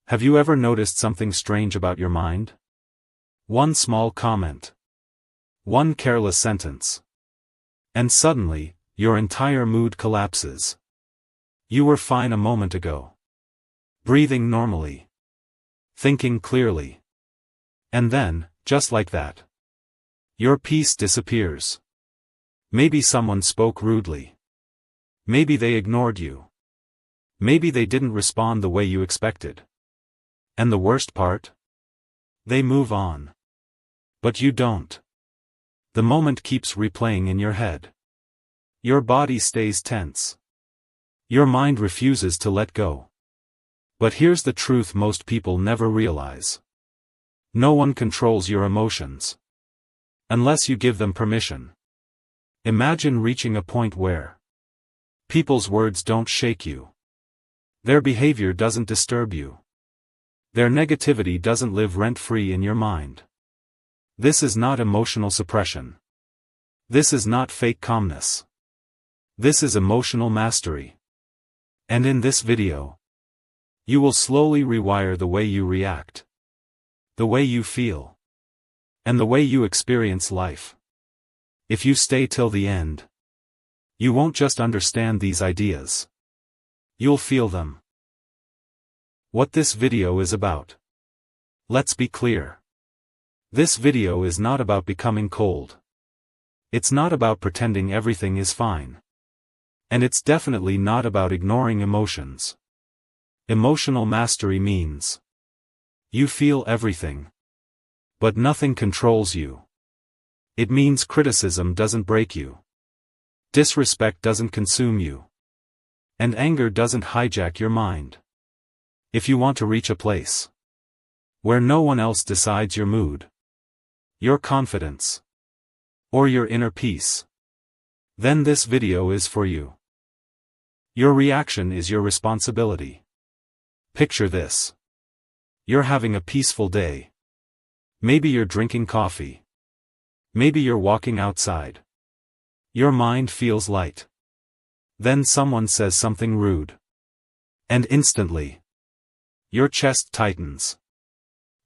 Have you ever noticed something strange about your mind? One small comment. One careless sentence. And suddenly, your entire mood collapses. You were fine a moment ago. Breathing normally. Thinking clearly. And then, just like that, your peace disappears. Maybe someone spoke rudely. Maybe they ignored you. Maybe they didn't respond the way you expected. And the worst part? They move on. But you don't. The moment keeps replaying in your head. Your body stays tense. Your mind refuses to let go. But here's the truth most people never realize. No one controls your emotions. Unless you give them permission. Imagine reaching a point where people's words don't shake you. Their behavior doesn't disturb you. Their negativity doesn't live rent-free in your mind. This is not emotional suppression. This is not fake calmness. This is emotional mastery. And in this video, you will slowly rewire the way you react, the way you feel, and the way you experience life. If you stay till the end, you won't just understand these ideas. You'll feel them. What this video is about. Let's be clear. This video is not about becoming cold. It's not about pretending everything is fine. And it's definitely not about ignoring emotions. Emotional mastery means you feel everything. But nothing controls you. It means criticism doesn't break you. Disrespect doesn't consume you. And anger doesn't hijack your mind. If you want to reach a place where no one else decides your mood, your confidence, or your inner peace, then this video is for you. Your reaction is your responsibility. Picture this. You're having a peaceful day. Maybe you're drinking coffee. Maybe you're walking outside. Your mind feels light. Then someone says something rude. And instantly, your chest tightens.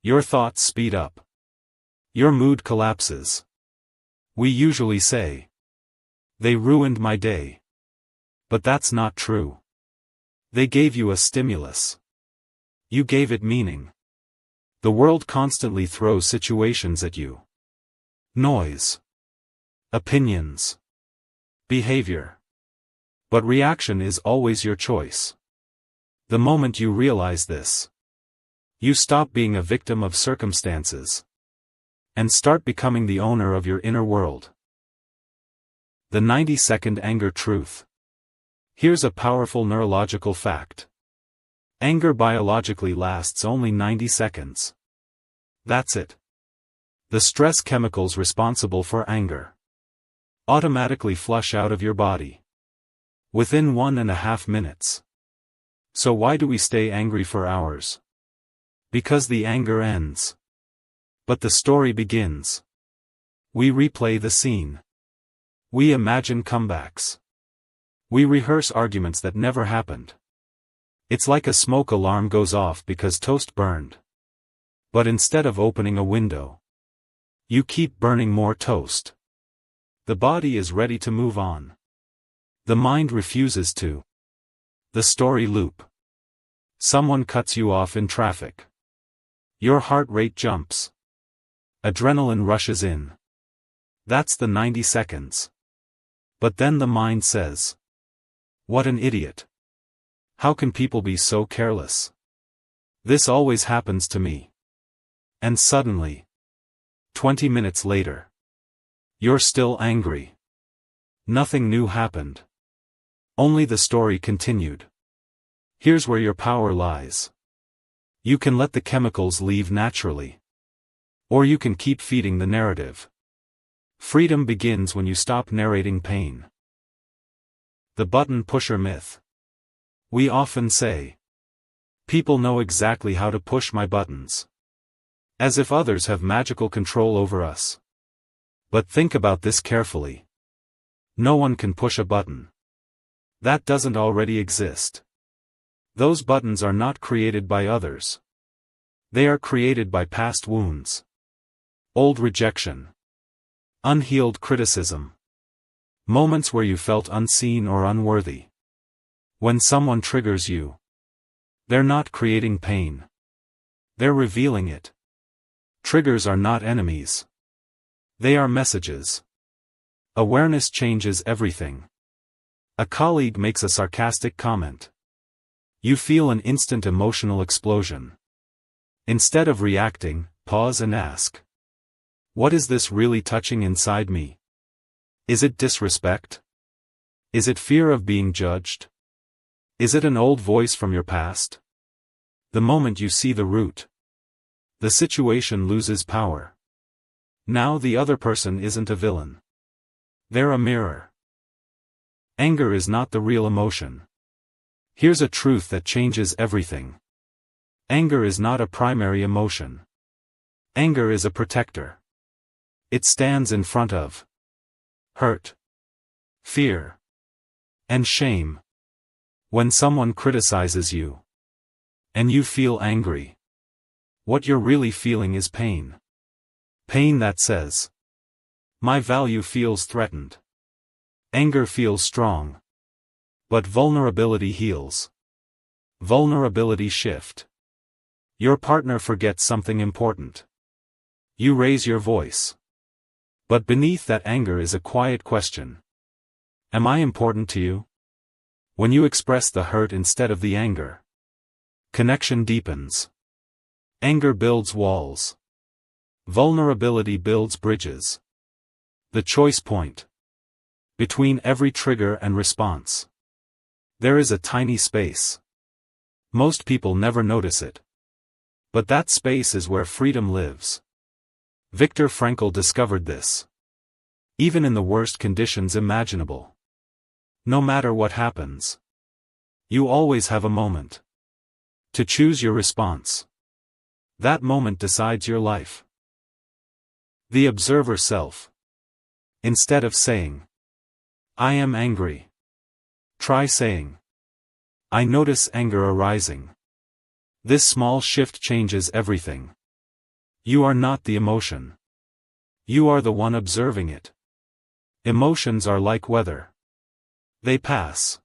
Your thoughts speed up. Your mood collapses. We usually say, "They ruined my day." But that's not true. They gave you a stimulus. You gave it meaning. The world constantly throws situations at you. Noise. Opinions. Behavior. But reaction is always your choice. The moment you realize this, you stop being a victim of circumstances and start becoming the owner of your inner world. The 90-second anger truth. Here's a powerful neurological fact. Anger biologically lasts only 90 seconds. That's it. The stress chemicals responsible for anger automatically flush out of your body within 1.5 minutes. So why do we stay angry for hours? Because the anger ends. But the story begins. We replay the scene. We imagine comebacks. We rehearse arguments that never happened. It's like a smoke alarm goes off because toast burned. But instead of opening a window, you keep burning more toast. The body is ready to move on. The mind refuses to. The story loop. Someone cuts you off in traffic. Your heart rate jumps. Adrenaline rushes in. That's the 90 seconds. But then the mind says, "What an idiot. How can people be so careless? This always happens to me." And suddenly, 20 minutes later, you're still angry. Nothing new happened. Only the story continued. Here's where your power lies. You can let the chemicals leave naturally. Or you can keep feeding the narrative. Freedom begins when you stop narrating pain. The button pusher myth. We often say, "People know exactly how to push my buttons." As if others have magical control over us. But think about this carefully. No one can push a button that doesn't already exist. Those buttons are not created by others. They are created by past wounds, old rejection, unhealed criticism, moments where you felt unseen or unworthy. When someone triggers you, they're not creating pain. They're revealing it. Triggers are not enemies. They are messages. Awareness changes everything. A colleague makes a sarcastic comment. You feel an instant emotional explosion. Instead of reacting, pause and ask, what is this really touching inside me? Is it disrespect? Is it fear of being judged? Is it an old voice from your past? The moment you see the root, the situation loses power. Now the other person isn't a villain. They're a mirror. Anger is not the real emotion. Here's a truth that changes everything. Anger is not a primary emotion. Anger is a protector. It stands in front of hurt, fear, and shame. When someone criticizes you, and you feel angry, what you're really feeling is pain. Pain that says, my value feels threatened. Anger feels strong. But vulnerability heals. Vulnerability shift. Your partner forgets something important. You raise your voice. But beneath that anger is a quiet question. Am I important to you? When you express the hurt instead of the anger, connection deepens. Anger builds walls. Vulnerability builds bridges. The choice point. Between every trigger and response, there is a tiny space. Most people never notice it. But that space is where freedom lives. Viktor Frankl discovered this. Even in the worst conditions imaginable. No matter what happens, you always have a moment to choose your response. That moment decides your life. The observer self. Instead of saying, I am angry, try saying, I notice anger arising. This small shift changes everything. You are not the emotion. You are the one observing it. Emotions are like weather. They pass.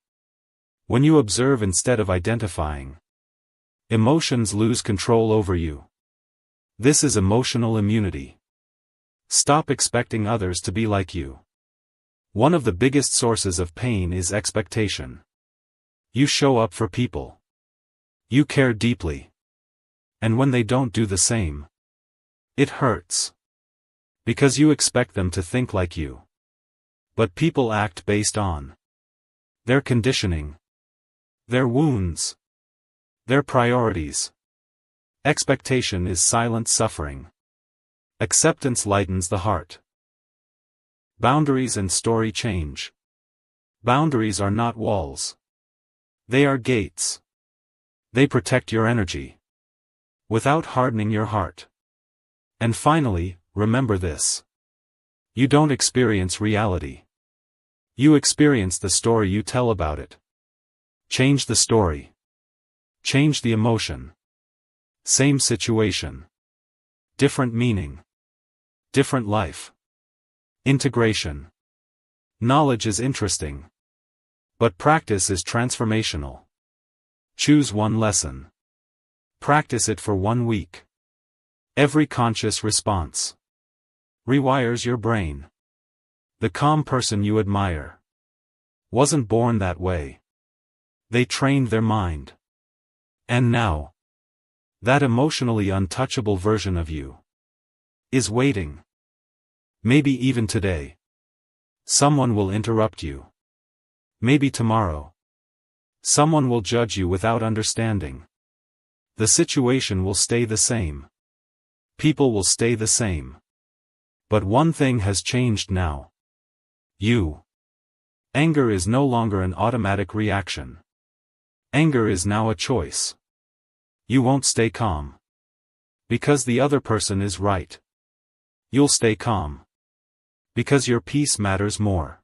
When you observe instead of identifying, emotions lose control over you. This is emotional immunity. Stop expecting others to be like you. One of the biggest sources of pain is expectation. You show up for people. You care deeply. And when they don't do the same, it hurts. Because you expect them to think like you. But people act based on their conditioning, their wounds, their priorities. Expectation is silent suffering. Acceptance lightens the heart. Boundaries and story change. Boundaries are not walls. They are gates. They protect your energy without hardening your heart. And finally, remember this. You don't experience reality. You experience the story you tell about it. Change the story. Change the emotion. Same situation. Different meaning. Different life. Integration. Knowledge is interesting. But practice is transformational. Choose one lesson. Practice it for 1 week. Every conscious response rewires your brain. The calm person you admire wasn't born that way. They trained their mind. And now, that emotionally untouchable version of you is waiting. Maybe even today. Someone will interrupt you. Maybe tomorrow. Someone will judge you without understanding. The situation will stay the same. People will stay the same. But one thing has changed now. You. Anger is no longer an automatic reaction. Anger is now a choice. You won't stay calm. Because the other person is right. You'll stay calm. Because your peace matters more.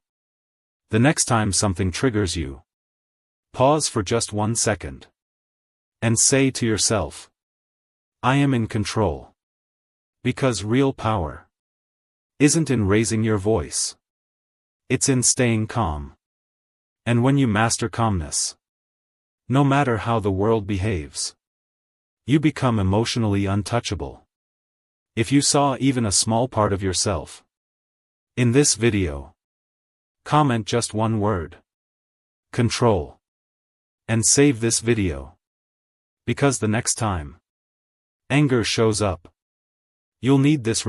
The next time something triggers you, pause for just 1 second. And say to yourself, I am in control. Because real power isn't in raising your voice. It's in staying calm. And when you master calmness, no matter how the world behaves, you become emotionally untouchable. If you saw even a small part of yourself in this video, comment just one word: control. And save this video. Because the next time anger shows up, you'll need this